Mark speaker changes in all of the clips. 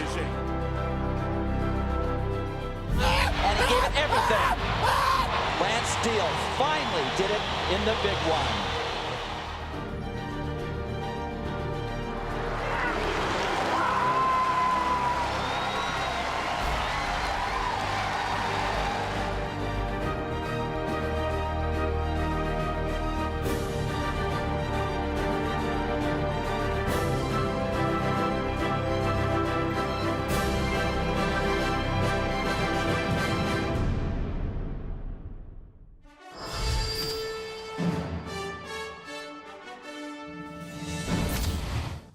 Speaker 1: amazing.
Speaker 2: And he gave it everything. Lance Steele finally did it in the big one.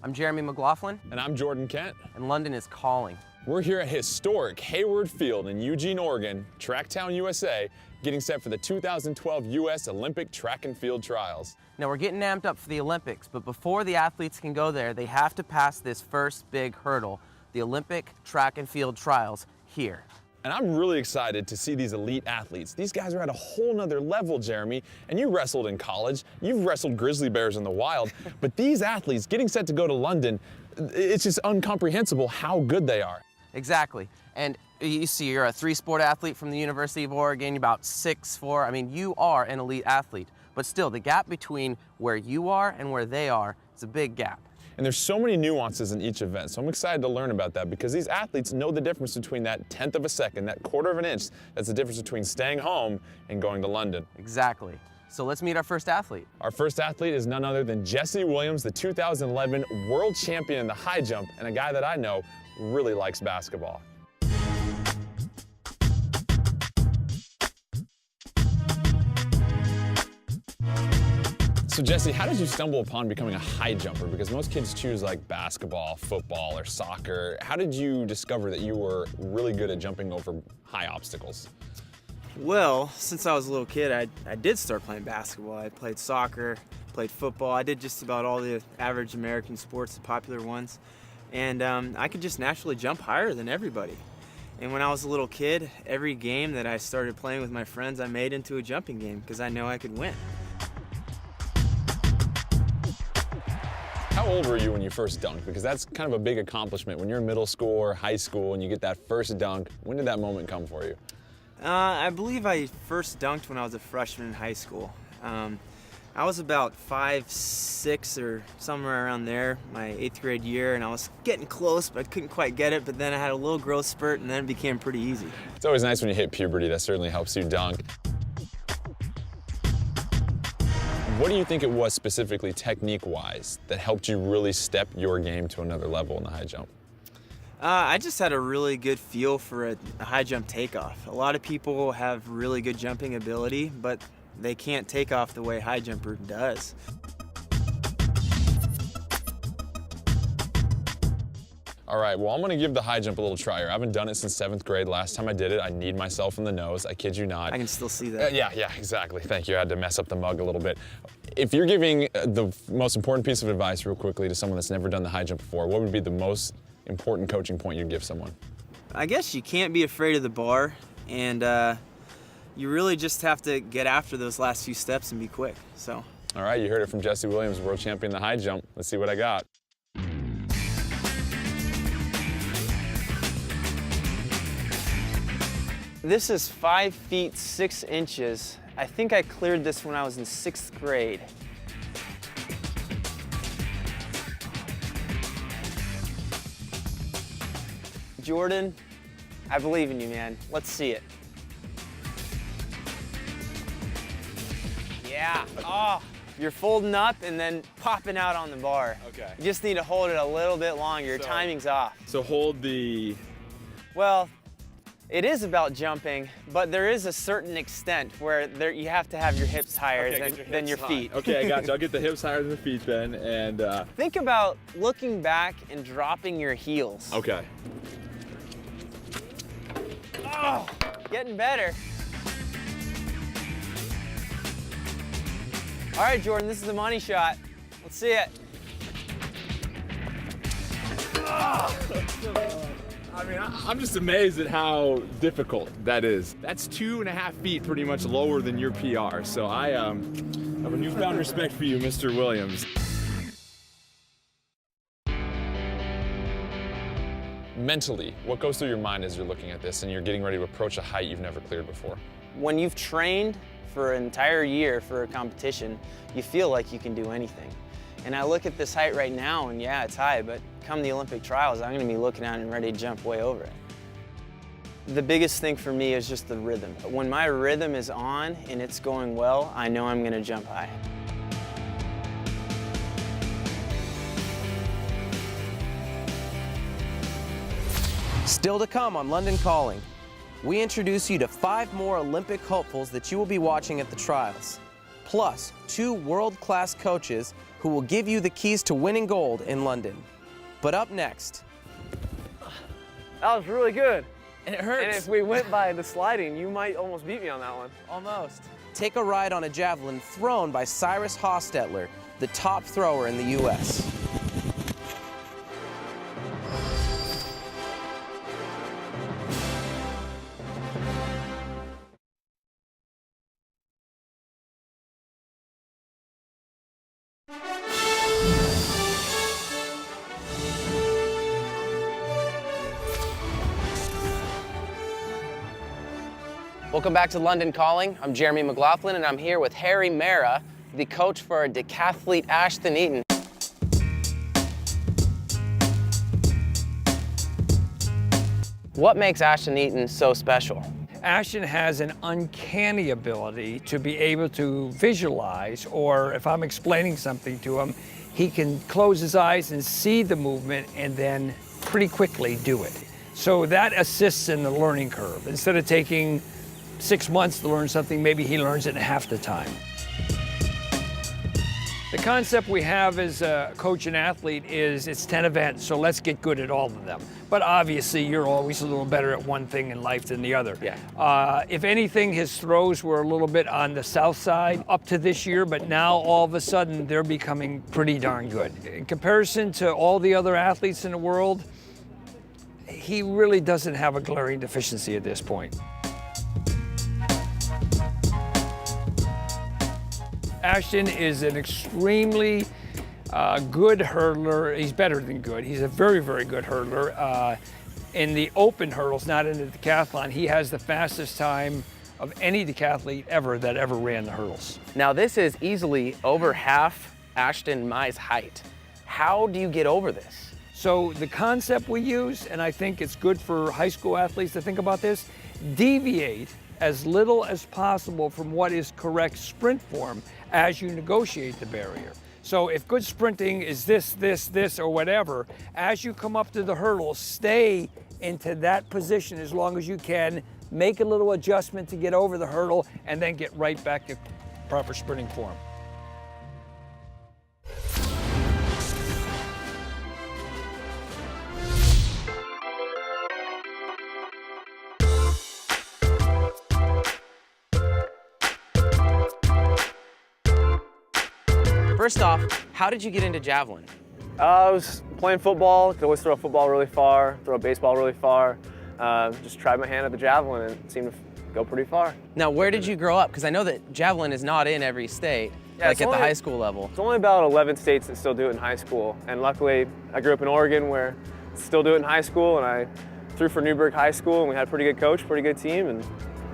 Speaker 3: I'm Jeremy Mclaughlin.
Speaker 4: And I'm Jordan Kent.
Speaker 3: And London is calling.
Speaker 4: We're here at historic Hayward Field in Eugene, Oregon, Tracktown, USA, getting set for the 2012 U.S. Olympic Track and Field Trials.
Speaker 3: Now we're getting amped up for the Olympics, but before the athletes can go there, they have to pass this first big hurdle, the Olympic Track and Field Trials here.
Speaker 4: And I'm really excited to see these elite athletes. These guys are at a whole nother level, Jeremy. And you wrestled in college. You've wrestled grizzly bears in the wild. But these athletes getting set to go to London, it's just incomprehensible how good they are.
Speaker 3: Exactly. And you see, you're a three-sport athlete from the University of Oregon. You're about 6'4". I mean, you are an elite athlete. But still, the gap between where you are and where they are is a big gap.
Speaker 4: And there's so many nuances in each event, so I'm excited to learn about that because these athletes know the difference between that 1/10 of a second, that 1/4 of an inch. That's the difference between staying home and going to London.
Speaker 3: Exactly. So let's meet our first athlete.
Speaker 4: Our first athlete is none other than Jesse Williams, the 2011 world champion in the high jump, and a guy that I know really likes basketball. So Jesse, how did you stumble upon becoming a high jumper? Because most kids choose like basketball, football, or soccer. How did you discover that you were really good at jumping over high obstacles?
Speaker 5: Well, since I was a little kid, I did start playing basketball. I played soccer, played football. I did just about all the average American sports, the popular ones. And I could just naturally jump higher than everybody. And when I was a little kid, every game that I started playing with my friends, I made into a jumping game because I know I could win.
Speaker 4: How old were you when you first dunked? Because that's kind of a big accomplishment. When you're in middle school or high school and you get that first dunk, when did that moment come for you?
Speaker 5: I believe I first dunked when I was a freshman in high school. I was about 5'6" or somewhere around there, my 8th grade year, and I was getting close, but I couldn't quite get it. But then I had a little growth spurt, and then it became pretty easy.
Speaker 4: It's always nice when you hit puberty. That certainly helps you dunk. What do you think it was specifically technique-wise that helped you really step your game to another level in the high jump?
Speaker 5: I just had a really good feel for a high jump takeoff. A lot of people have really good jumping ability, but they can't take off the way high jumper does.
Speaker 4: All right, well, I'm gonna give the high jump a little try here. I haven't done it since 7th grade. Last time I did it, I kneed myself in the nose. I kid you not.
Speaker 5: I can still see that.
Speaker 4: Yeah, exactly. Thank you. I had to mess up the mug a little bit. If you're giving the most important piece of advice real quickly to someone that's never done the high jump before, what would be the most important coaching point you'd give someone?
Speaker 5: I guess you can't be afraid of the bar, and you really just have to get after those last few steps and be quick. So.
Speaker 4: All right, you heard it from Jesse Williams, world champion in the high jump. Let's see what I got.
Speaker 5: This is 5 feet 6 inches. I think I cleared this when I was in 6th grade. Jordan, I believe in you, man. Let's see it. Yeah. Oh, you're folding up and then popping out on the bar.
Speaker 4: Okay.
Speaker 5: You just need to hold it a little bit longer. Your timing's off.
Speaker 4: So hold the...
Speaker 5: Well, it is about jumping, but there is a certain extent where you have to have your hips higher than your feet.
Speaker 4: Okay, I got you. I'll get the hips higher than the feet then, and...
Speaker 5: Think about looking back and dropping your heels.
Speaker 4: Okay.
Speaker 5: Oh, getting better. All right, Jordan, this is the money shot. Let's see it.
Speaker 4: I mean, I'm just amazed at how difficult that is. That's 2.5 feet pretty much lower than your PR, so I have a newfound respect for you, Mr. Williams. mentally, what goes through your mind as you're looking at this and you're getting ready to approach a height you've never cleared before?
Speaker 5: When you've trained for an entire year for a competition, you feel like you can do anything. And I look at this height right now, and yeah, it's high, but come the Olympic trials, I'm gonna be looking at it and ready to jump way over it. The biggest thing for me is just the rhythm. When my rhythm is on and it's going well, I know I'm gonna jump high.
Speaker 3: Still to come on London Calling, we introduce you to 5 more Olympic hopefuls that you will be watching at the trials, plus 2 world-class coaches who will give you the keys to winning gold in London. But up next.
Speaker 1: That was really good.
Speaker 3: And it hurts.
Speaker 1: And if we went by the sliding, you might almost beat me on that one.
Speaker 3: Almost. Take a ride on a javelin thrown by Cyrus Hostetler, the top thrower in the U.S. Welcome back to London Calling. I'm Jeremy Mclaughlin, and I'm here with Harry Mara, the coach for our decathlete Ashton Eaton. What makes Ashton Eaton so special?
Speaker 6: Ashton has an uncanny ability to be able to visualize, or if I'm explaining something to him, he can close his eyes and see the movement and then pretty quickly do it. So that assists in the learning curve. Instead of taking 6 months to learn something, maybe he learns it in half the time. The concept we have as a coach and athlete is it's 10 events, so let's get good at all of them. But obviously, you're always a little better at one thing in life than the other.
Speaker 3: Yeah.
Speaker 6: If anything, his throws were a little bit on the south side up to this year, but now all of a sudden they're becoming pretty darn good. In comparison to all the other athletes in the world, he really doesn't have a glaring deficiency at this point. Ashton is an extremely good hurdler. He's better than good. He's a very, very good hurdler. In the open hurdles, not in the decathlon, he has the fastest time of any decathlete ever that ever ran the hurdles.
Speaker 3: Now this is easily over half Ashton Mai's height. How do you get over this?
Speaker 6: So the concept we use, and I think it's good for high school athletes to think about this, deviate as little as possible from what is correct sprint form as you negotiate the barrier. So if good sprinting is this, or whatever, as you come up to the hurdle, stay into that position as long as you can, make a little adjustment to get over the hurdle, and then get right back to proper sprinting form.
Speaker 3: First off, how did you get into javelin?
Speaker 1: I was playing football, could always throw a football really far, throw a baseball really far. Just tried my hand at the javelin and it seemed to go pretty far.
Speaker 3: Now, where did you grow up? Because I know that javelin is not in every state,
Speaker 1: Yeah,
Speaker 3: like
Speaker 1: it's
Speaker 3: at the
Speaker 1: only-
Speaker 3: high school level.
Speaker 1: It's only about 11 states that still do it in high school. And luckily, I grew up in Oregon where still do it in high school, and I threw for Newburgh High School, and we had a pretty good coach, pretty good team, and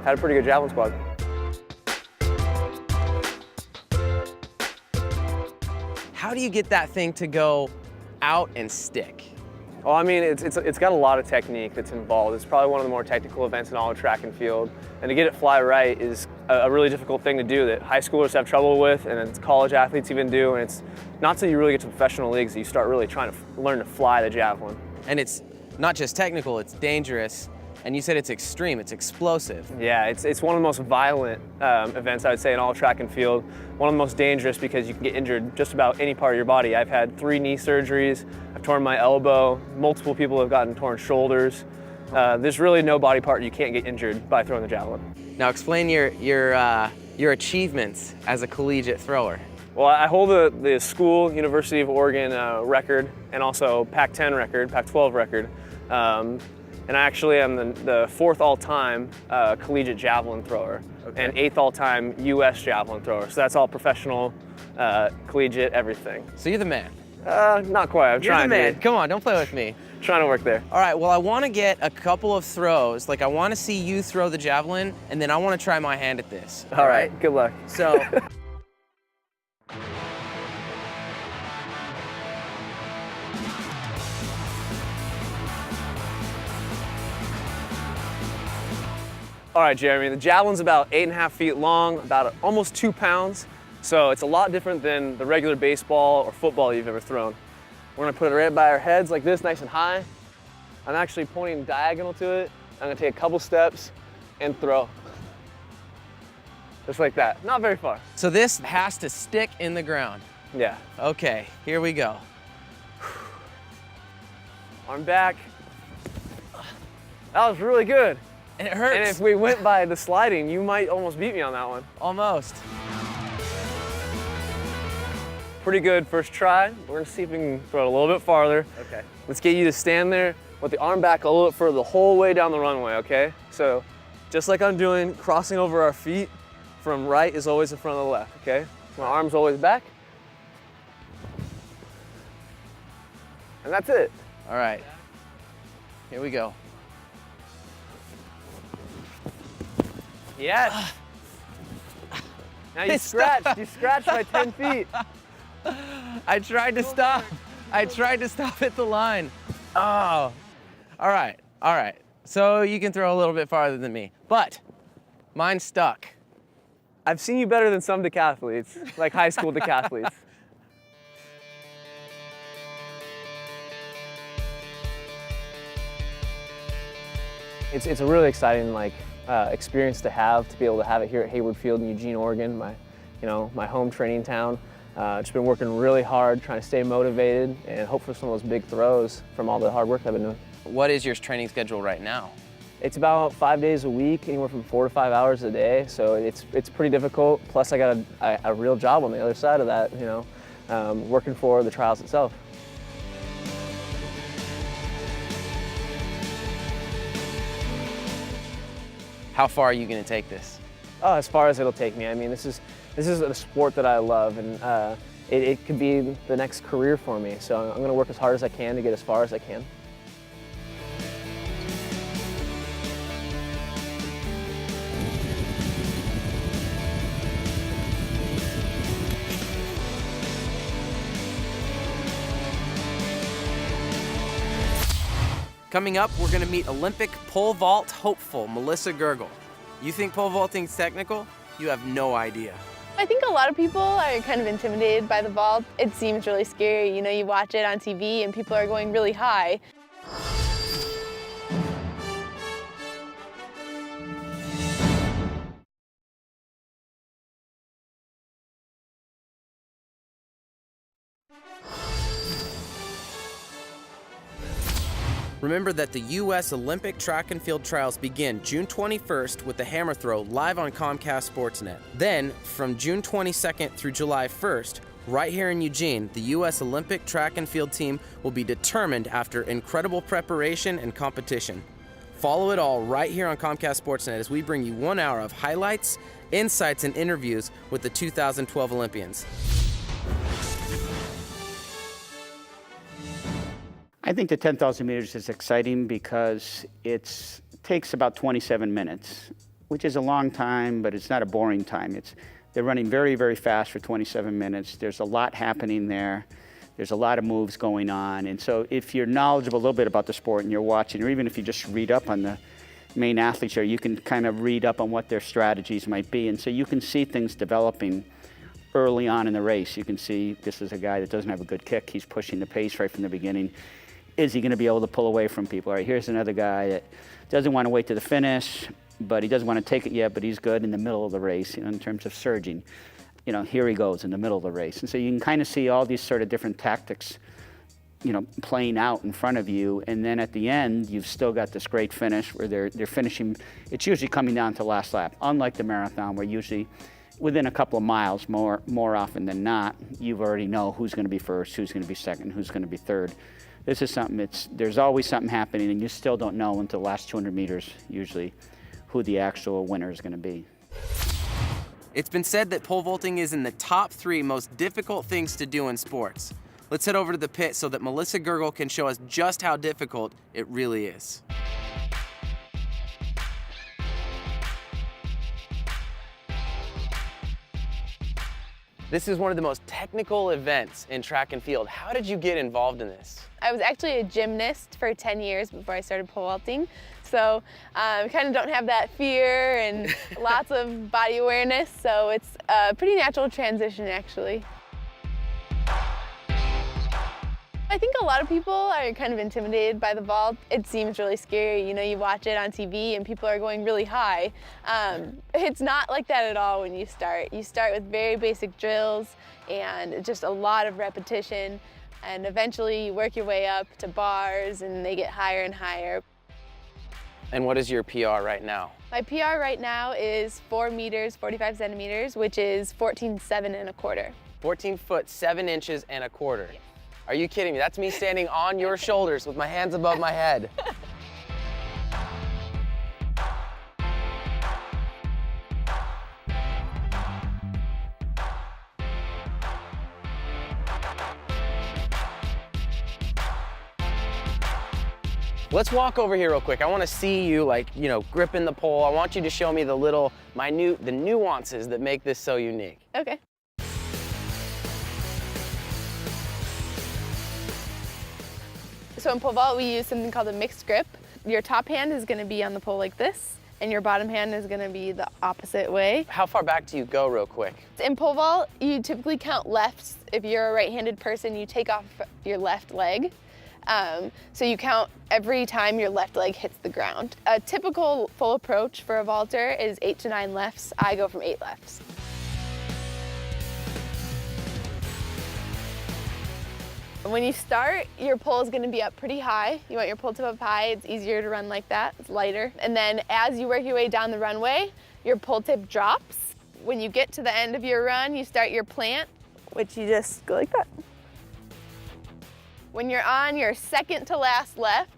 Speaker 1: had a pretty good javelin squad.
Speaker 3: How do you get that thing to go out and stick?
Speaker 1: Well, I mean, it's got a lot of technique that's involved. It's probably one of the more technical events in all of track and field. And to get it fly right is a really difficult thing to do that high schoolers have trouble with, and it's college athletes even do. And it's not till you really get to professional leagues that you start really trying to learn to fly the javelin.
Speaker 3: And it's not just technical, it's dangerous. And you said it's extreme, it's explosive.
Speaker 1: Yeah, it's one of the most violent events, I would say, in all of track and field. One of the most dangerous because you can get injured just about any part of your body. I've had 3 knee surgeries, I've torn my elbow, multiple people have gotten torn shoulders. There's really no body part you can't get injured by throwing the javelin.
Speaker 3: Now explain your achievements as a collegiate thrower.
Speaker 1: Well, I hold the school University of Oregon record and also Pac-10 record, Pac-12 record. And I actually am the 4th all-time collegiate javelin thrower, and 8th all-time U.S. javelin thrower. So that's all professional, collegiate, everything.
Speaker 3: So you're the man.
Speaker 1: Not quite. I'm
Speaker 3: You're
Speaker 1: trying
Speaker 3: the man.
Speaker 1: to.
Speaker 3: Come on, don't play with me.
Speaker 1: Trying to work there.
Speaker 3: All right, well, I want to get a couple of throws. Like, I want to see you throw the javelin, and then I want to try my hand at this.
Speaker 1: All right, good luck.
Speaker 3: So.
Speaker 1: All right, Jeremy, the javelin's about 8.5 feet long, about almost 2 pounds. So it's a lot different than the regular baseball or football you've ever thrown. We're gonna put it right by our heads like this, nice and high. I'm actually pointing diagonal to it. I'm gonna take a couple steps and throw. Just like that, not very far.
Speaker 3: So this has to stick in the ground.
Speaker 1: Yeah.
Speaker 3: Okay, here we go.
Speaker 1: Arm back. That was really good.
Speaker 3: And it hurts.
Speaker 1: And if we went by the sliding, you might almost beat me on that one.
Speaker 3: Almost.
Speaker 1: Pretty good first try. We're gonna see if we can throw it a little bit farther.
Speaker 3: Okay.
Speaker 1: Let's get you to stand there with the arm back a little bit further the whole way down the runway, okay? So just like I'm doing, crossing over our feet from right is always in front of the left, okay? My arm's always back. And that's it.
Speaker 3: All right. Here we go.
Speaker 1: Yes. Now you scratched. You scratched by 10 feet.
Speaker 3: I tried to stop. I tried to stop at the line. Oh. All right. All right. So you can throw a little bit farther than me, but mine stuck.
Speaker 1: I've seen you better than some decathletes, like high school decathletes. It's a really exciting experience to be able to have it here at Hayward Field in Eugene, Oregon, my home training town. Just been working really hard, trying to stay motivated and hope for some of those big throws from all the hard work I've been doing.
Speaker 3: What is your training schedule right now?
Speaker 1: It's about 5 days a week, anywhere from 4 to 5 hours a day. So it's pretty difficult. Plus I got a real job on the other side of that, working for the trials itself.
Speaker 3: How far are you going to take this?
Speaker 1: Oh, as far as it'll take me. I mean, this is a sport that I love, and it could be the next career for me. So I'm going to work as hard as I can to get as far as I can.
Speaker 3: Coming up, we're going to meet Olympic pole vault hopeful Melissa Gergel. You think pole vaulting's technical? You have no idea.
Speaker 7: I think a lot of people are kind of intimidated by the vault. It seems really scary. You watch it on TV and people are going really high.
Speaker 3: Remember that the U.S. Olympic track and field trials begin June 21st with the hammer throw live on Comcast Sportsnet. Then, from June 22nd through July 1st, right here in Eugene, the U.S. Olympic track and field team will be determined after incredible preparation and competition. Follow it all right here on Comcast Sportsnet as we bring you 1 hour of highlights, insights, and interviews with the 2012 Olympians.
Speaker 8: I think the 10,000 meters is exciting because it takes about 27 minutes, which is a long time, but it's not a boring time. They're running very, very fast for 27 minutes. There's a lot happening there. There's a lot of moves going on. And so if you're knowledgeable a little bit about the sport and you're watching, or even if you just read up on the main athletes here, you can kind of read up on what their strategies might be. And so you can see things developing early on in the race. You can see this is a guy that doesn't have a good kick. He's pushing the pace right from the beginning. Is he going to be able to pull away from people? All right, here's another guy that doesn't want to wait to the finish, but he doesn't want to take it yet, but he's good in the middle of the race, in terms of surging. Here he goes in the middle of the race. And so you can kind of see all these sort of different tactics, playing out in front of you. And then at the end, you've still got this great finish where they're finishing. It's usually coming down to the last lap, unlike the marathon where usually within a couple of miles, more often than not, you already know who's going to be first, who's going to be second, who's going to be third. This is something, there's always something happening, and you still don't know until the last 200 meters, usually, who the actual winner is going to be.
Speaker 3: It's been said that pole vaulting is in the top 3 most difficult things to do in sports. Let's head over to the pit so that Melissa Gergel can show us just how difficult it really is. This is one of the most technical events in track and field. How did you get involved in this?
Speaker 7: I was actually a gymnast for 10 years before I started pole vaulting. So kind of don't have that fear and lots of body awareness. So it's a pretty natural transition, actually. I think a lot of people are kind of intimidated by the vault. It seems really scary. You know, you watch it on TV and people are going really high. It's not like that at all when you start. You start with very basic drills and just a lot of repetition. And eventually you work your way up to bars and they get higher and higher.
Speaker 3: And what is your PR right now?
Speaker 7: My PR right now is 4 meters, 45 centimeters, which is 14.7 1/4.
Speaker 3: 14 foot, 7 inches and a quarter. Are you kidding me? That's me standing on your shoulders with my hands above my head. Let's walk over here real quick. I want to see you gripping the pole. I want you to show me the little the nuances that make this so unique.
Speaker 7: Okay. So in pole vault, we use something called a mixed grip. Your top hand is going to be on the pole like this, and your bottom hand is going to be the opposite way.
Speaker 3: How far back do you go real quick?
Speaker 7: In pole vault, you typically count lefts. If you're a right-handed person, you take off your left leg. So you count every time your left leg hits the ground. A typical full approach for a vaulter is 8 to 9 lefts. I go from 8 lefts. When you start, your pole is going to be up pretty high. You want your pole tip up high. It's easier to run like that. It's lighter. And then as you work your way down the runway, your pole tip drops. When you get to the end of your run, you start your plant, which you just go like that. When you're on your second to last left,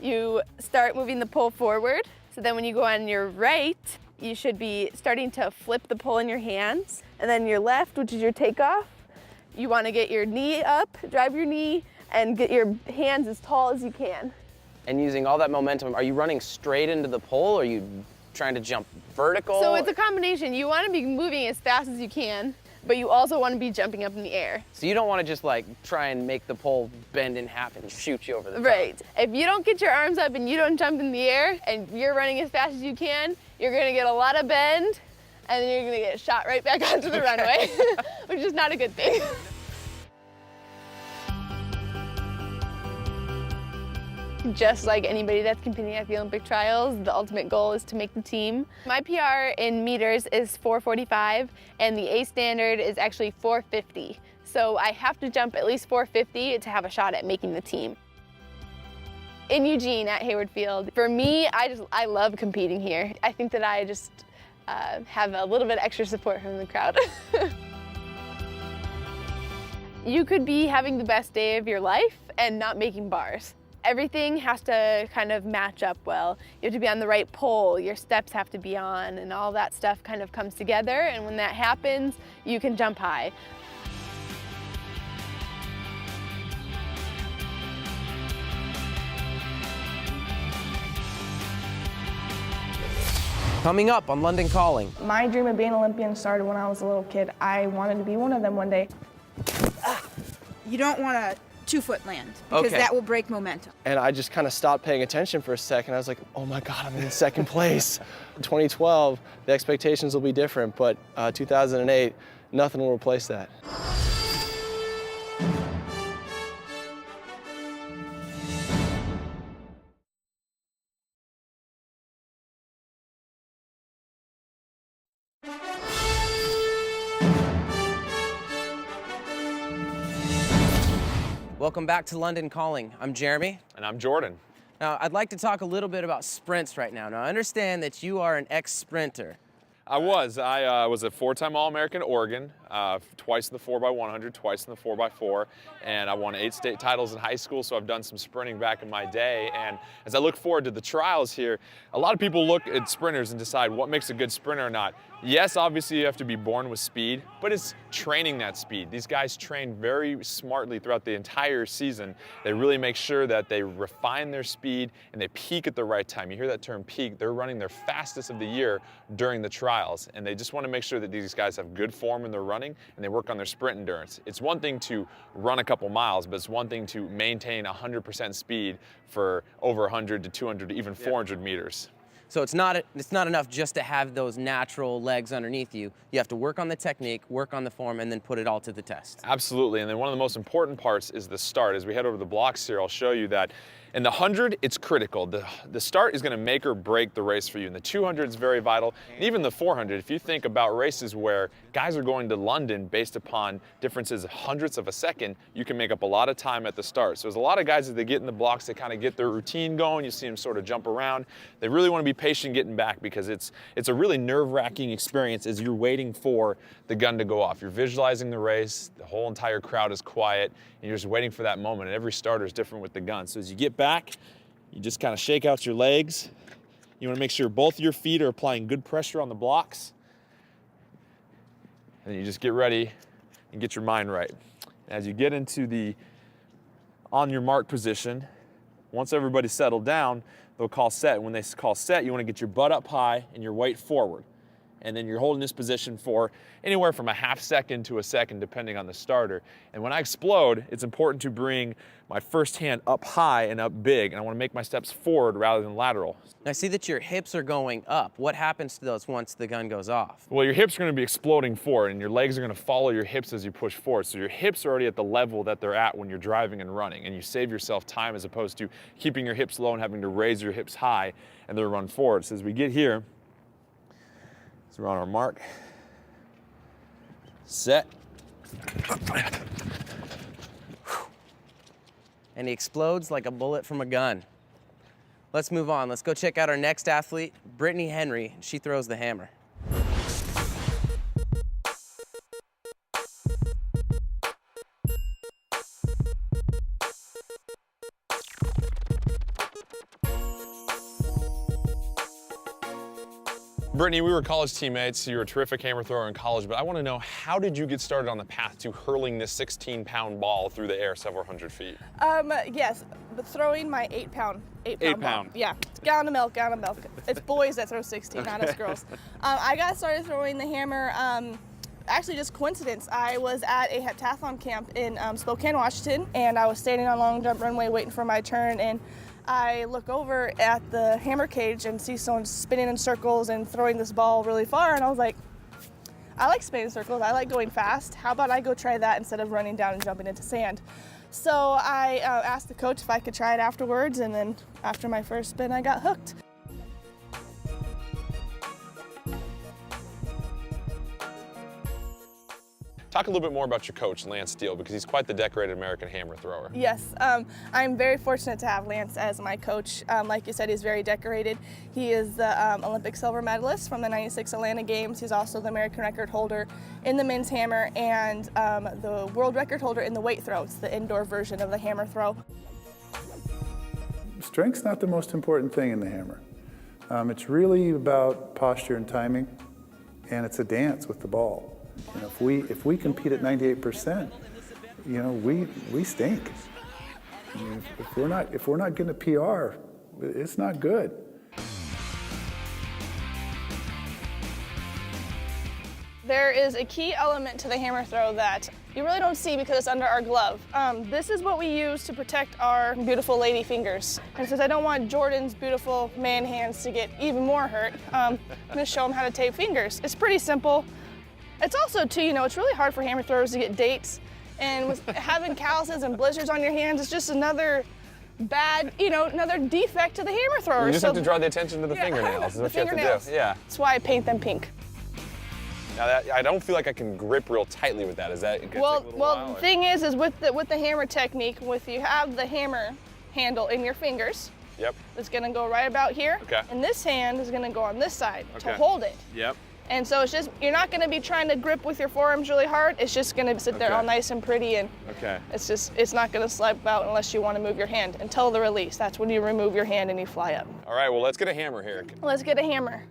Speaker 7: you start moving the pole forward. So then when you go on your right, you should be starting to flip the pole in your hands. And then your left, which is your takeoff, you want to get your knee up, drive your knee, and get your hands as tall as you can.
Speaker 3: And using all that momentum, are you running straight into the pole, or are you trying to jump vertical?
Speaker 7: So it's a combination. You want to be moving as fast as you can, but you also want to be jumping up in the air.
Speaker 3: So you don't want to just try and make the pole bend in half and shoot you over the top.
Speaker 7: Right. If you don't get your arms up and you don't jump in the air and you're running as fast as you can, you're going to get a lot of bend, and then you're going to get shot right back onto the runway, which is not a good thing. Just like anybody that's competing at the Olympic trials, the ultimate goal is to make the team. My PR in meters is 4:45, and the A standard is actually 4:50. So I have to jump at least 4:50 to have a shot at making the team. In Eugene at Hayward Field, for me, I love competing here. I think that I just have a little bit extra support from the crowd. You could be having the best day of your life and not making bars. Everything has to kind of match up well. You have to be on the right pole, your steps have to be on, and all that stuff kind of comes together, and when that happens, you can jump high.
Speaker 3: Coming up on London Calling.
Speaker 9: My dream of being an Olympian started when I was a little kid. I wanted to be one of them one day.
Speaker 10: You don't want a 2-foot land because that will break momentum.
Speaker 11: And I just kind of stopped paying attention for a second. I was like, oh my God, I'm in second place. 2012, the expectations will be different, but 2008, nothing will replace that.
Speaker 3: Welcome back to London Calling. I'm Jeremy.
Speaker 4: And I'm Jordan.
Speaker 3: Now, I'd like to talk a little bit about sprints right now. Now, I understand that you are an ex-sprinter.
Speaker 4: I was a 4-time All-American at Oregon, twice in the 4x100, twice in the 4x4, and I won 8 state titles in high school, so I've done some sprinting back in my day. And as I look forward to the trials here, a lot of people look at sprinters and decide what makes a good sprinter or not. Yes, obviously you have to be born with speed, but it's training that speed. These guys train very smartly throughout the entire season. They really make sure that they refine their speed and they peak at the right time. You hear that term peak, they're running their fastest of the year during the trials, and they just want to make sure that these guys have good form in their running and they work on their sprint endurance. It's one thing to run a couple miles, but it's one thing to maintain 100% speed for over 100 to 200 to even 400 meters.
Speaker 3: So it's not enough just to have those natural legs underneath you. You have to work on the technique, work on the form, and then put it all to the test.
Speaker 4: Absolutely, and then one of the most important parts is the start. As we head over the blocks here, I'll show you that in the 100, it's critical. The start is going to make or break the race for you. And the 200 is very vital. And even the 400, if you think about races where guys are going to London based upon differences of hundredths of a second, you can make up a lot of time at the start. So there's a lot of guys that they get in the blocks, they kind of get their routine going. You see them sort of jump around. They really want to be patient getting back because it's a really nerve-wracking experience as you're waiting for the gun to go off. You're visualizing the race, the whole entire crowd is quiet, and you're just waiting for that moment. And every starter is different with the gun. So as you get back, you just kind of shake out your legs. You want to make sure both your feet are applying good pressure on the blocks. And you just get ready and get your mind right. As you get into the on your mark position, once everybody's settled down, they'll call set. When they call set, you want to get your butt up high and your weight forward. And then you're holding this position for anywhere from a half second to a second, depending on the starter. And when I explode, it's important to bring my first hand up high and up big, and I want to make my steps forward rather than lateral.
Speaker 3: I see that your hips are going up. What happens to those once the gun goes off?
Speaker 4: Well, your hips are going to be exploding forward, and your legs are going to follow your hips as you push forward. So your hips are already at the level that they're at when you're driving and running, and you save yourself time as opposed to keeping your hips low and having to raise your hips high and then run forward. So as we get here, so we're on our mark, set.
Speaker 3: And he explodes like a bullet from a gun. Let's move on. Let's go check out our next athlete, Brittany Henry. She throws the hammer.
Speaker 4: Brittany, we were college teammates. You were a terrific hammer thrower in college, but I want to know, how did you get started on the path to hurling this 16-pound ball through the air several hundred feet?
Speaker 9: Yes, but throwing my 8-pound ball. Yeah, gallon of milk. It's boys that throw 16, not us girls. I got started throwing the hammer, actually just coincidence. I was at a heptathlon camp in Spokane, Washington, and I was standing on long jump runway waiting for my turn, and I look over at the hammer cage and see someone spinning in circles and throwing this ball really far, and I was like, I like spinning in circles, I like going fast. How about I go try that instead of running down and jumping into sand? So I asked the coach if I could try it afterwards, and then after my first spin, I got hooked.
Speaker 4: Talk a little bit more about your coach, Lance Steele, because he's quite the decorated American hammer thrower.
Speaker 9: Yes, I'm very fortunate to have Lance as my coach. Like you said, he's very decorated. He is the Olympic silver medalist from the '96 Atlanta Games. He's also the American record holder in the men's hammer and the world record holder in the weight throw. It's the indoor version of the hammer throw.
Speaker 12: Strength's not the most important thing in the hammer. It's really about posture and timing, and it's a dance with the ball. You know, if we compete at 98%, you know, we stink. I mean, if we're not getting a PR, it's not good.
Speaker 9: There is a key element to the hammer throw that you really don't see because it's under our glove. This is what we use to protect our beautiful lady fingers. And since I don't want Jordan's beautiful man hands to get even more hurt, I'm gonna show them how to tape fingers. It's pretty simple. It's also, too, you know, it's really hard for hammer throwers to get dates. And with having calluses and blisters on your hands, it's just another bad, you know, another defect to the hammer thrower.
Speaker 4: You just have to draw the attention to the fingernails.
Speaker 9: The fingernails.
Speaker 4: Yeah.
Speaker 9: That's why I paint them pink.
Speaker 4: Now, I don't feel like I can grip real tightly with that. Is that gonna take a little while?
Speaker 9: The thing is with the hammer technique, you have the hammer handle in your fingers.
Speaker 4: Yep.
Speaker 9: It's gonna go right about here.
Speaker 4: Okay.
Speaker 9: And this hand is gonna go on this side to hold it.
Speaker 4: Yep.
Speaker 9: And so it's just, you're not gonna be trying to grip with your forearms really hard. It's just gonna sit there all nice and pretty, and it's not gonna slip out unless you wanna move your hand until the release. That's when you remove your hand and you fly up.
Speaker 4: All right, well, let's get a hammer here.
Speaker 9: Let's get a hammer.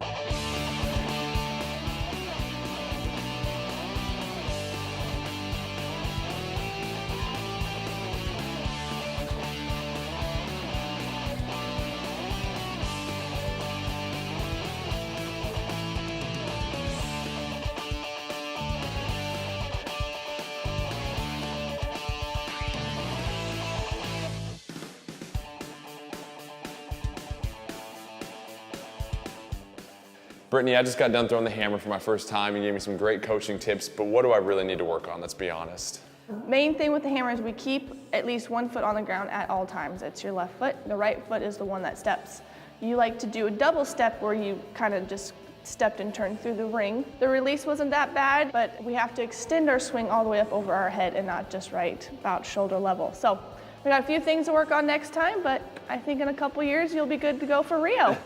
Speaker 4: Brittany, I just got done throwing the hammer for my first time. You gave me some great coaching tips, but what do I really need to work on? Let's be honest.
Speaker 9: Main thing with the hammer is we keep at least one foot on the ground at all times. It's your left foot. The right foot is the one that steps. You like to do a double step where you kind of just stepped and turned through the ring. The release wasn't that bad, but we have to extend our swing all the way up over our head and not just right about shoulder level. So we got a few things to work on next time, but I think in a couple years you'll be good to go for Rio.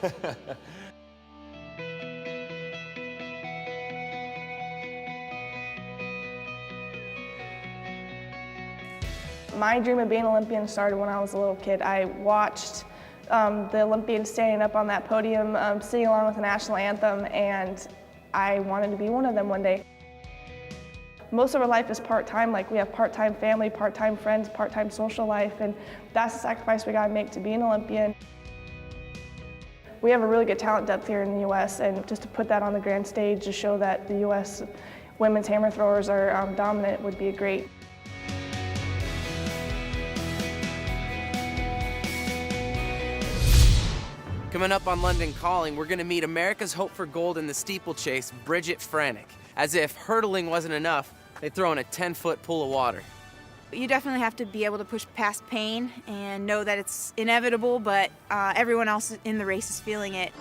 Speaker 9: My dream of being an Olympian started when I was a little kid. I watched the Olympians standing up on that podium, singing along with the national anthem, and I wanted to be one of them one day. Most of our life is part-time, like we have part-time family, part-time friends, part-time social life, and that's the sacrifice we gotta make to be an Olympian. We have a really good talent depth here in the US, and just to put that on the grand stage to show that the US women's hammer throwers are dominant would be great.
Speaker 3: Coming up on London Calling, we're gonna meet America's hope for gold in the steeplechase, Bridget Franick. As if hurdling wasn't enough, they throw in a 10-foot pool of water.
Speaker 10: You definitely have to be able to push past pain and know that it's inevitable, but everyone else in the race is feeling it.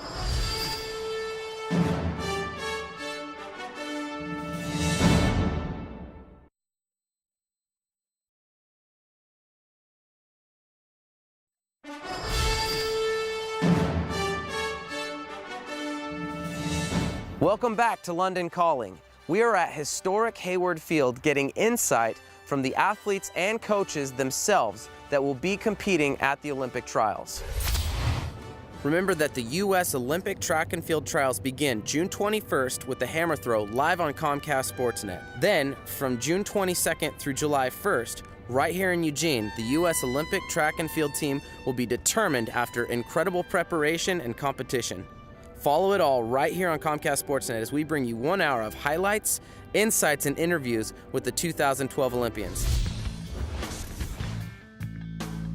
Speaker 3: Welcome back to London Calling. We are at historic Hayward Field getting insight from the athletes and coaches themselves that will be competing at the Olympic trials. Remember that the U.S. Olympic track and field trials begin June 21st with the hammer throw live on Comcast Sportsnet. Then, from June 22nd through July 1st, right here in Eugene, the U.S. Olympic track and field team will be determined after incredible preparation and competition. Follow it all right here on Comcast Sportsnet as we bring you 1 hour of highlights, insights, and interviews with the 2012 Olympians.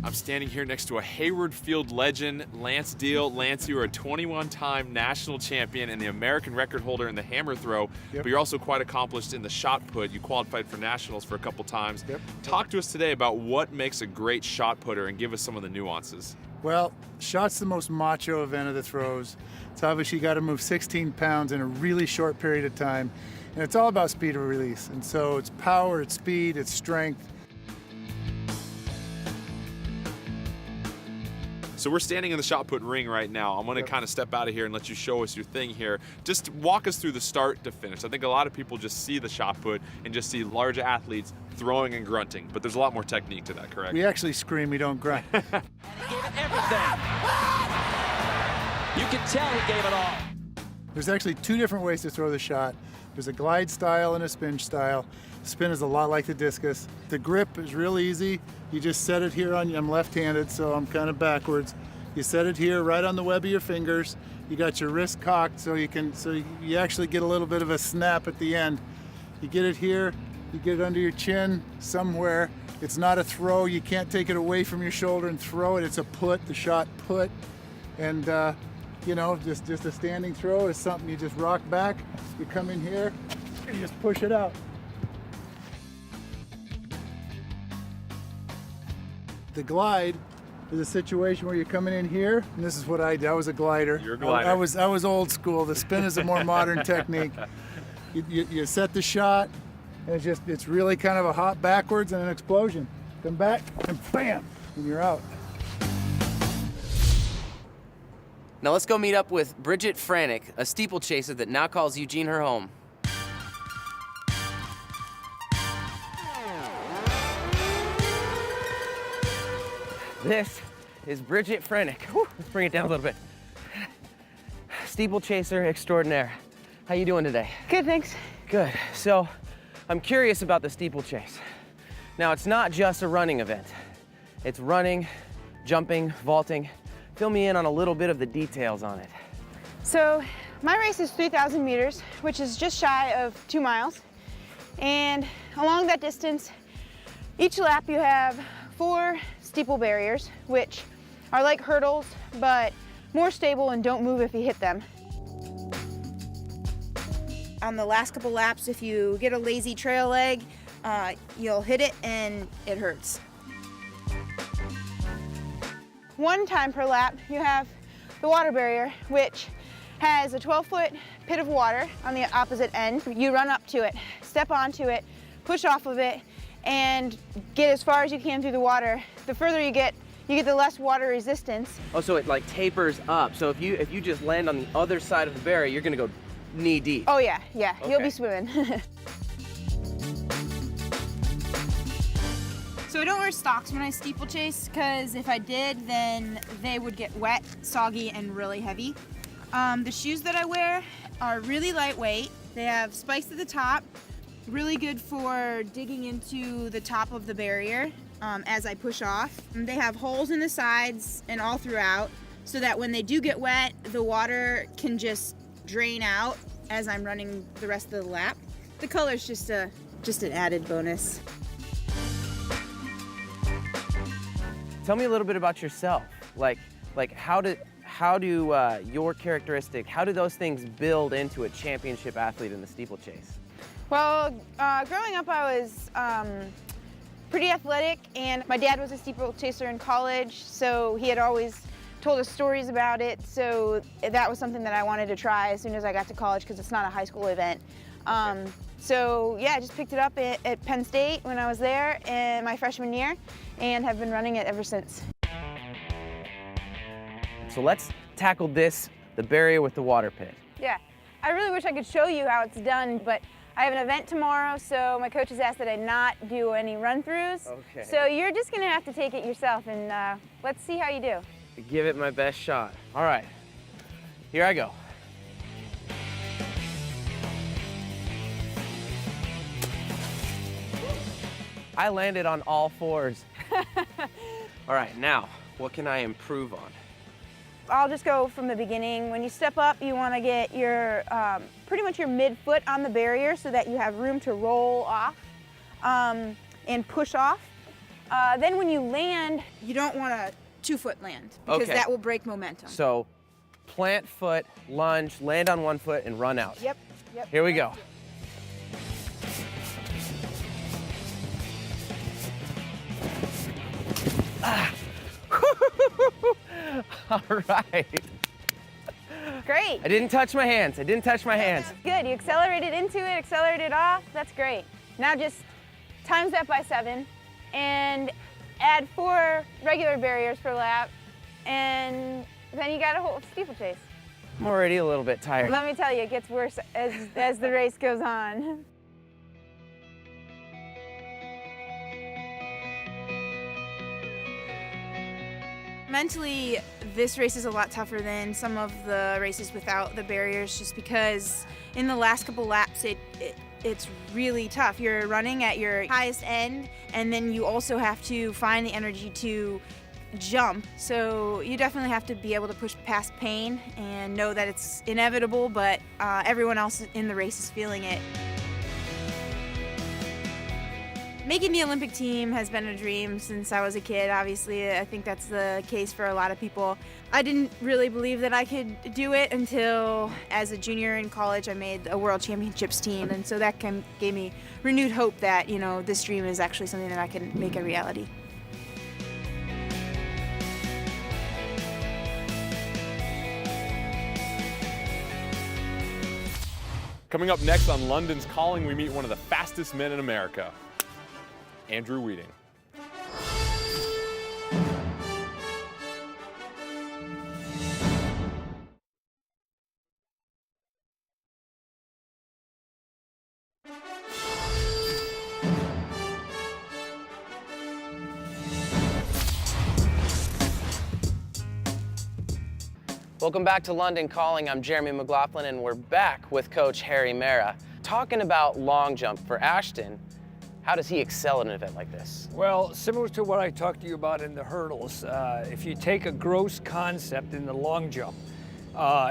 Speaker 4: I'm standing here next to a Hayward Field legend, Lance Deal. Lance, you are a 21-time national champion and the American record holder in the hammer throw, but you're also quite accomplished in the shot put. You qualified for nationals for a couple times. Talk to us today about what makes a great shot putter and give us some of the nuances.
Speaker 12: Well, shot's the most macho event of the throws. It's obviously got to move 16 pounds in a really short period of time, and it's all about speed of release. And so it's power, it's speed, it's strength.
Speaker 4: So we're standing in the shot put ring right now. I'm gonna kind of step out of here and let you show us your thing here. Just walk us through the start to finish. I think a lot of people just see the shot put and just see large athletes throwing and grunting, but there's a lot more technique to that, correct?
Speaker 12: We actually scream, we don't grunt.
Speaker 2: And he gave it everything. You can tell he gave it all.
Speaker 12: There's actually two different ways to throw the shot. There's a glide style and a spin style. Spin is a lot like the discus. The grip is real easy. You just set it here on, I'm left-handed, so I'm kind of backwards. You set it here right on the web of your fingers. You got your wrist cocked so you actually get a little bit of a snap at the end. You get it here, you get it under your chin somewhere. It's not a throw. You can't take it away from your shoulder and throw it. It's a put, the shot put. And you know, just a standing throw is something you just rock back, you come in here, and you just push it out. The glide is a situation where you're coming in here, and this is what I did. I was a glider.
Speaker 4: You're a glider.
Speaker 12: I was old school. The spin is a more modern technique. You set the shot, and it's really kind of a hop backwards and an explosion. Come back, and bam, and you're out.
Speaker 3: Now let's go meet up with Bridget Franick, a steeplechaser that now calls Eugene her home. This is Bridget Franick. Whew, let's bring it down a little bit. Steeplechaser extraordinaire. How you doing today?
Speaker 7: Good, thanks.
Speaker 3: Good. So, I'm curious about the steeplechase. Now, it's not just a running event. It's running, jumping, vaulting. Fill me in on a little bit of the details on it.
Speaker 10: So my race is 3,000 meters, which is just shy of 2 miles. And along that distance, each lap you have 4 steeple barriers, which are like hurdles, but more stable and don't move if you hit them. on the last couple laps, if you get a lazy trail leg, you'll hit it and it hurts. One time per lap, you have the water barrier, which has a 12-foot pit of water on the opposite end. You run up to it, step onto it, push off of it, and get as far as you can through the water. The further you get the less water resistance.
Speaker 3: Oh, so it like tapers up. So if you just land on the other side of the barrier, you're gonna go knee deep.
Speaker 10: Oh yeah, you'll
Speaker 3: Okay.
Speaker 10: be swimming. So I don't wear stocks when I steeplechase, because if I did, then they would get wet, soggy, and really heavy. The shoes that I wear are really lightweight. They have spikes at the top, really good for digging into the top of the barrier as I push off. They have holes in the sides and all throughout, so that when they do get wet, the water can just drain out as I'm running the rest of the lap. The color's just an added bonus.
Speaker 3: Tell me a little bit about yourself. Like how do your characteristics, how do those things build into a championship athlete in the steeplechase?
Speaker 10: Well, growing up I was pretty athletic, and my dad was a steeplechaser in college, so he had always told us stories about it, so that was something that I wanted to try as soon as I got to college, because it's not a high school event. So yeah, I just picked it up at Penn State when I was there in my freshman year, and have been running it ever since.
Speaker 3: So let's tackle this, the barrier with the water pit.
Speaker 10: Yeah, I really wish I could show you how it's done, but I have an event tomorrow, so my coach has asked that I not do any run-throughs.
Speaker 3: Okay.
Speaker 10: So you're just gonna have to take it yourself, and let's see how you do.
Speaker 3: Give it my best shot. All right, here I go. I landed on all fours. All right, now, what can I improve on?
Speaker 10: I'll just go from the beginning. When you step up, you want to get your pretty much your midfoot on the barrier so that you have room to roll off and push off. Then when you land, you don't want a 2-foot land, because that will break momentum.
Speaker 3: So plant foot, lunge, land on one foot, and run out.
Speaker 10: Yep.
Speaker 3: Here we go. All right.
Speaker 10: Great.
Speaker 3: I didn't touch my hands. Good.
Speaker 10: You accelerated into it, accelerated off. That's great. Now just times that by 7 and add 4 regular barriers per lap, and then you got a whole steeplechase.
Speaker 3: I'm already a little bit tired.
Speaker 10: Let me tell you, it gets worse as the race goes on. Mentally, this race is a lot tougher than some of the races without the barriers, just because in the last couple laps it's really tough. You're running at your highest end, and then you also have to find the energy to jump. So you definitely have to be able to push past pain and know that it's inevitable, but everyone else in the race is feeling it. Making the Olympic team has been a dream since I was a kid, obviously. I think that's the case for a lot of people. I didn't really believe that I could do it until, as a junior in college, I made a World Championships team. And so that gave me renewed hope that, this dream is actually something that I can make a reality.
Speaker 4: Coming up next on London's Calling, we meet one of the fastest men in America, Andrew Weeding.
Speaker 3: Welcome back to London Calling. I'm Jeremy Mclaughlin, and we're back with Coach Harry Mara, talking about long jump for Ashton. How does he excel in an event like this?
Speaker 6: Well, similar to what I talked to you about in the hurdles, if you take a gross concept in the long jump,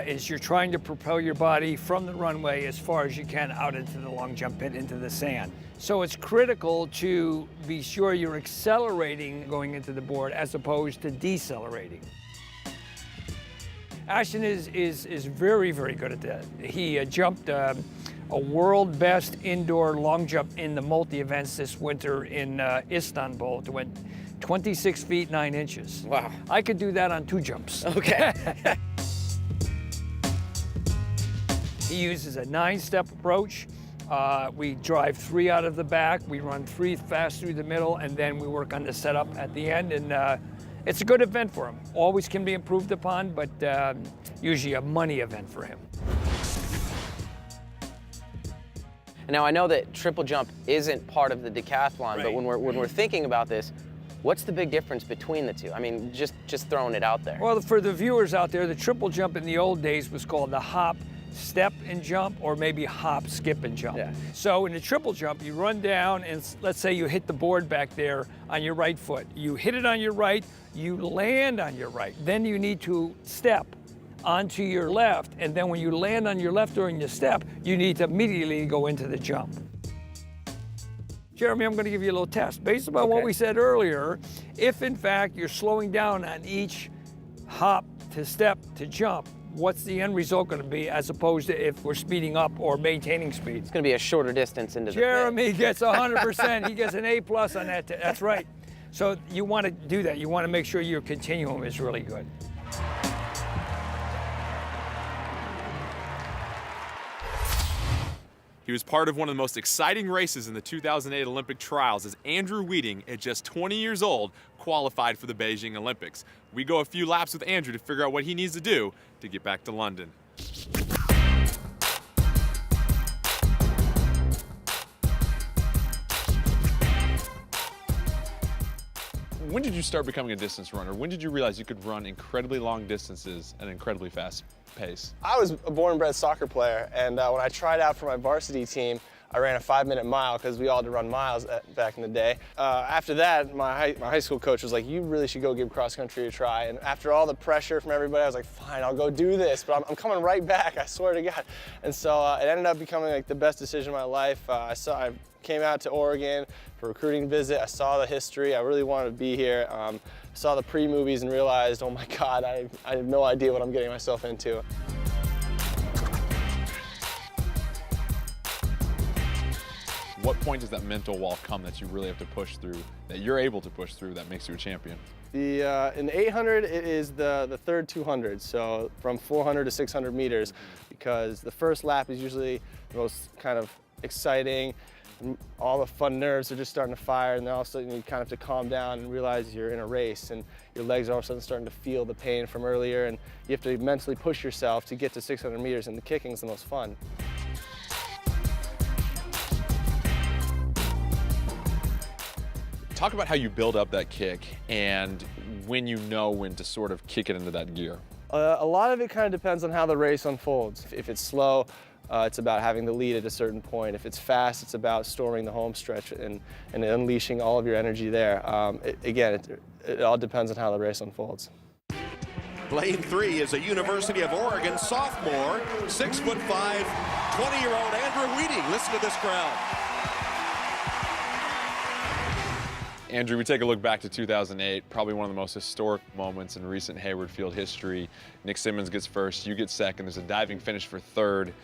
Speaker 6: is you're trying to propel your body from the runway as far as you can out into the long jump pit, into the sand. So it's critical to be sure you're accelerating going into the board as opposed to decelerating. Ashton is very, very good at that. He jumped a world best indoor long jump in the multi-events this winter in Istanbul. It went 26 feet 9 inches.
Speaker 3: Wow.
Speaker 6: I could do that on 2 jumps.
Speaker 3: Okay.
Speaker 6: He uses a 9-step approach. We drive 3 out of the back, we run 3 fast through the middle, and then we work on the setup at the end. And it's a good event for him. Always can be improved upon, but usually a money event for him.
Speaker 3: Now I know that triple jump isn't part of the decathlon, but when we're thinking about this, what's the big difference between the two? I mean, just throwing it out there.
Speaker 6: Well, for the viewers out there, the triple jump in the old days was called the hop, step and jump, or maybe hop, skip and jump.
Speaker 3: Yeah.
Speaker 6: So in the triple jump, you run down and let's say you hit the board back there on your right foot. You hit it on your right, you land on your right. Then you need to step onto your left, and then when you land on your left during the step, you need to immediately go into the jump. Jeremy, I'm going to give you a little test. Based upon what we said earlier, if in fact you're slowing down on each hop to step to jump, what's the end result going to be as opposed to if we're speeding up or maintaining speed?
Speaker 3: It's going to be a shorter distance into the
Speaker 6: Jeremy gets 100%. He gets an A+ on that. That's right. So you want to do that. You want to make sure your continuum is really good.
Speaker 13: He was part of one of the most exciting races in the 2008 Olympic trials as Andrew Wheating, at just 20 years old, qualified for the Beijing Olympics. We go a few laps with Andrew to figure out what he needs to do to get back to London.
Speaker 4: When did you start becoming a distance runner? When did you realize you could run incredibly long distances at an incredibly fast pace?
Speaker 11: I was a born-bred soccer player, and when I tried out for my varsity team, I ran a 5-minute mile because we all had to run miles back in the day. After that, my high school coach was like, you really should go give cross country a try. And after all the pressure from everybody, I was like, fine, I'll go do this, but I'm coming right back, I swear to God. And so it ended up becoming like the best decision of my life. I came out to Oregon for a recruiting visit. I saw the history. I really wanted to be here. Saw the pre-movies and realized, oh my God, I have no idea what I'm getting myself into.
Speaker 4: What point does that mental wall come that you really have to push through, that you're able to push through, that makes you a champion?
Speaker 11: In the 800, it is the third 200, so from 400 to 600 meters, because the first lap is usually the most kind of exciting. All the fun nerves are just starting to fire, and then all of a sudden you kind of have to calm down and realize you're in a race, and your legs are all of a sudden starting to feel the pain from earlier, and you have to mentally push yourself to get to 600 meters, and the kicking is the most fun.
Speaker 4: Talk about how you build up that kick and when you know when to sort of kick it into that gear.
Speaker 11: A lot of it kind of depends on how the race unfolds. If it's slow, it's about having the lead at a certain point. If it's fast, it's about storming the home stretch and unleashing all of your energy there. It all depends on how the race unfolds.
Speaker 14: Lane 3 is a University of Oregon sophomore, 6'5", 20-year-old Andrew Wheating. Listen to this crowd.
Speaker 4: Andrew, we take a look back to 2008, probably one of the most historic moments in recent Hayward Field history. Nick Simmons gets first, you get second, there's a diving finish for third.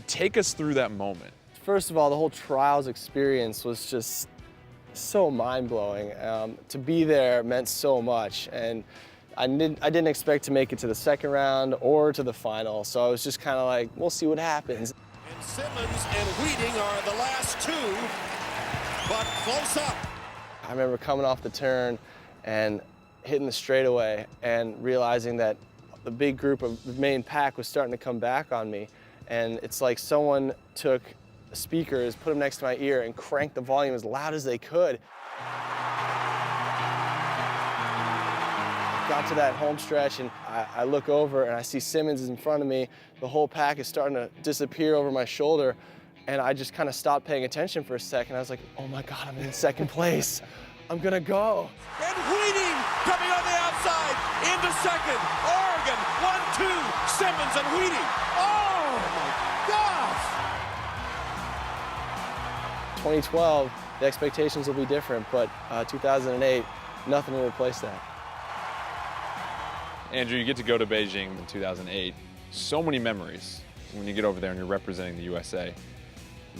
Speaker 4: Take us through that moment.
Speaker 11: First of all, the whole trials experience was just so mind-blowing. To be there meant so much, and I didn't expect to make it to the second round or to the final, so I was just kind of like, we'll see what happens.
Speaker 14: And Simmons and Wheating are the last two, but close up.
Speaker 11: I remember coming off the turn and hitting the straightaway and realizing that the big group of the main pack was starting to come back on me. And it's like someone took speakers, put them next to my ear, and cranked the volume as loud as they could. Got to that home stretch, and I look over and I see Simmons is in front of me. The whole pack is starting to disappear over my shoulder. And I just kind of stopped paying attention for a second. I was like, oh my God, I'm in second place. I'm gonna go.
Speaker 14: And Wheating coming on the outside into second. Oregon, 1-2, Simmons and Wheating. Oh my gosh!
Speaker 11: 2012, the expectations will be different, but 2008, nothing to replace that.
Speaker 4: Andrew, you get to go to Beijing in 2008. So many memories.
Speaker 13: when you get over there and you're representing the USA,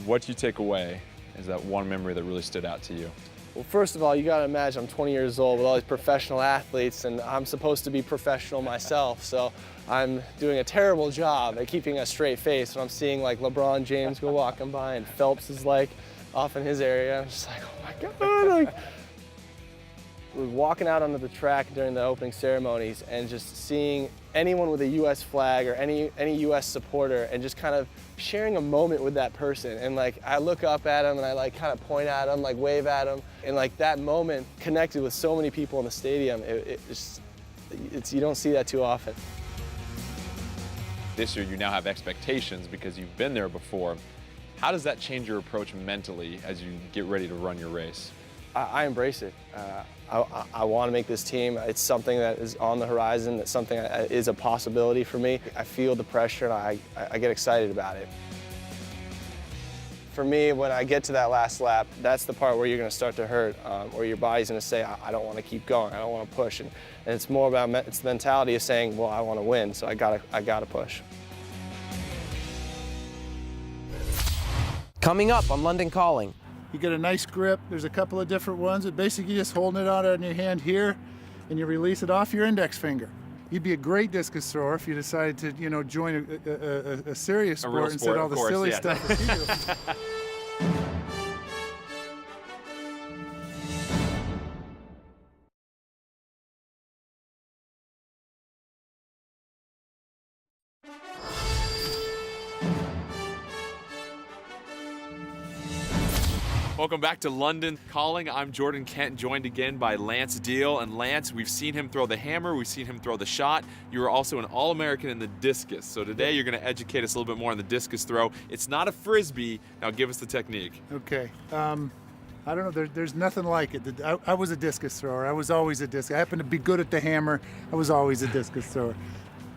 Speaker 13: what do you take away as that one memory that really stood out to you?
Speaker 11: Well, first of all, you gotta imagine I'm 20 years old with all these professional athletes, and I'm supposed to be professional myself, so I'm doing a terrible job at keeping a straight face when I'm seeing like LeBron James go walking by and Phelps is like off in his area. I'm just like, oh my God. Like, we're walking out onto the track during the opening ceremonies and just seeing anyone with a U.S. flag or any U.S. supporter and just kind of sharing a moment with that person. And like, I look up at them and I like kind of point at them, like wave at them. And like that moment connected with so many people in the stadium, you don't see that too often.
Speaker 13: This year you now have expectations because you've been there before. How does that change your approach mentally as you get ready to run your race?
Speaker 11: I embrace it. I want to make this team. It's something that is on the horizon. It's something that is a possibility for me. I feel the pressure and I get excited about it. For me, when I get to that last lap, that's the part where you're going to start to hurt, or your body's going to say, I don't want to keep going. I don't want to push. And it's more about it's the mentality of saying, well, I want to win, so I gotta push.
Speaker 3: Coming up on London Calling.
Speaker 12: You get a nice grip. There's a couple of different ones, but basically just holding it out on your hand here, and you release it off your index finger. You'd be a great discus thrower if you decided to, you know, join a serious sport instead of all the silly stuff that you do.
Speaker 13: Welcome back to London Calling. I'm Jordan Kent, joined again by Lance Deal. And Lance, we've seen him throw the hammer, we've seen him throw the shot. You were also an All-American in the discus. So today you're going to educate us a little bit more on the discus throw. It's not a frisbee. Now give us the technique.
Speaker 12: Okay. I don't know, there's nothing like it. I was a discus thrower. I was always a discus. I happened to be good at the hammer. I was always a discus thrower.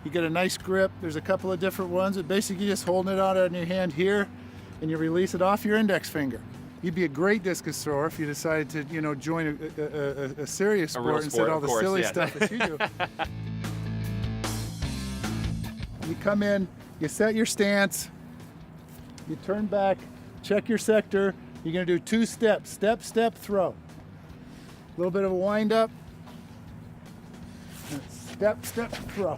Speaker 12: You get a nice grip. There's a couple of different ones, but basically just holding it out on your hand here, and you release it off your index finger. You'd be a great discus thrower if you decided to, you know, join a serious sport instead of all the silly stuff that you do. You come in, you set your stance, you turn back, check your sector. You're going to do 2 steps, step, step, throw. A little bit of a wind up, step, step, throw.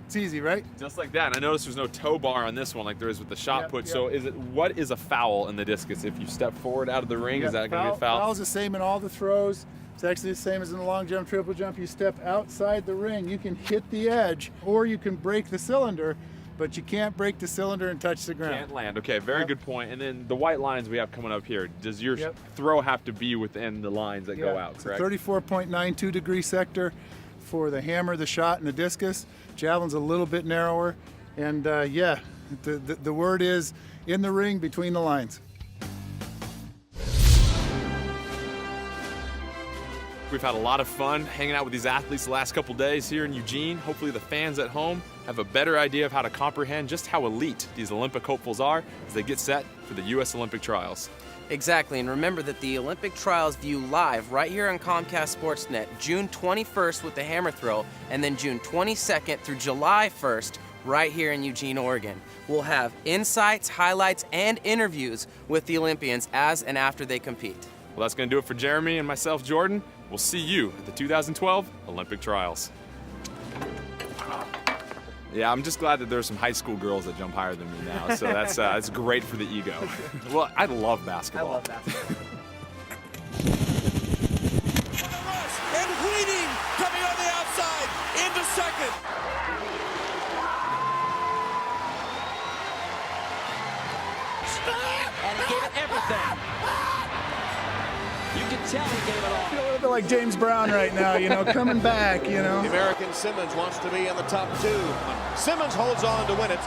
Speaker 12: It's easy, right?
Speaker 13: Just like that. And I noticed there's no toe bar on this one like there is with the shot put. So what is a foul in the discus? If you step forward out of the ring, is that going to be a foul?
Speaker 12: Foul's the same in all the throws. It's actually the same as in the long jump, triple jump. You step outside the ring, you can hit the edge, or you can break the cylinder, but you can't break the cylinder and touch the ground.
Speaker 13: Can't land. Okay, very good point. And then the white lines we have coming up here, does your throw have to be within the lines that go out, correct?
Speaker 12: It's a 34.92 degree sector for the hammer, the shot, and the discus. Javelin's a little bit narrower. And the word is in the ring between the lines.
Speaker 13: We've had a lot of fun hanging out with these athletes the last couple days here in Eugene. Hopefully the fans at home have a better idea of how to comprehend just how elite these Olympic hopefuls are as they get set for the U.S. Olympic trials.
Speaker 3: Exactly, and remember that the Olympic trials view live right here on Comcast Sportsnet, June 21st with the hammer throw, and then June 22nd through July 1st right here in Eugene, Oregon. We'll have insights, highlights, and interviews with the Olympians as and after they compete.
Speaker 13: Well, that's going to do it for Jeremy and myself, Jordan. We'll see you at the 2012 Olympic trials. Yeah, I'm just glad that there's some high school girls that jump higher than me now, so that's great for the ego. Well, I love basketball.
Speaker 7: I love basketball.
Speaker 14: And Wheating coming on the outside into second.
Speaker 2: And he gave it everything. You can tell he gave it all.
Speaker 12: I feel a little bit like James Brown right now, you know, coming back, you know.
Speaker 14: The American Simmons wants to be in the top 2. Simmons holds on to win it.